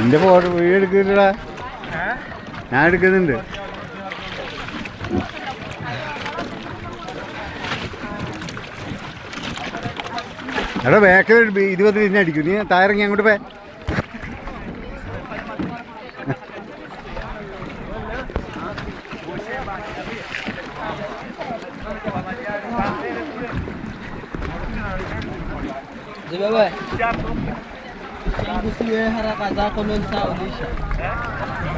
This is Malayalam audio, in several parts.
എൻ്റെ ഫോട്ടോ വീഡിയോ എടുക്കുന്നില്ലടാ, ഞാൻ എടുക്കുന്നുണ്ട്. എടാ ബാക്കിൽ 20 മിനിറ്റ് അടിക്കും, നീ താരങ്ങി അങ്ങോട്ട് പോ. Wewe haraka zako lonsaulisha.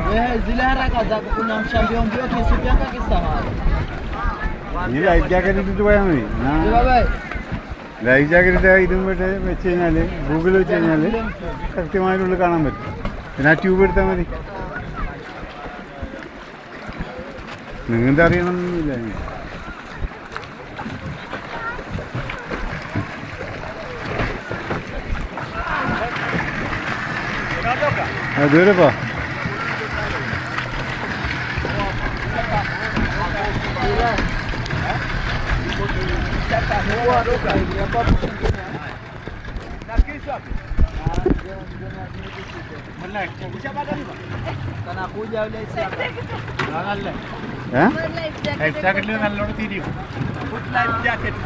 Wewe zile haraka zako kuna mshambio mbio kisipianga kisahara. നീ ലൈഫ് ജാക്കറ്റ് ഇട്ടിട്ട് പോയാൽ മതി. ലൈഫ് ജാക്കറ്റ് ഇതും വെച്ച് കഴിഞ്ഞാൽ ഗൂഗിളിൽ വെച്ച് കഴിഞ്ഞാൽ കൃത്യമായിട്ടുള്ളിൽ കാണാൻ പറ്റും. പിന്നെ ആ ട്യൂബ് എടുത്താൽ മതി. നിങ്ങൾക്ക് അറിയണമെന്നില്ല. ദൂരെ പോ. ലൈഫ് ജാക്കറ്റിൽ നല്ലോണം തിരിയും. Life jacket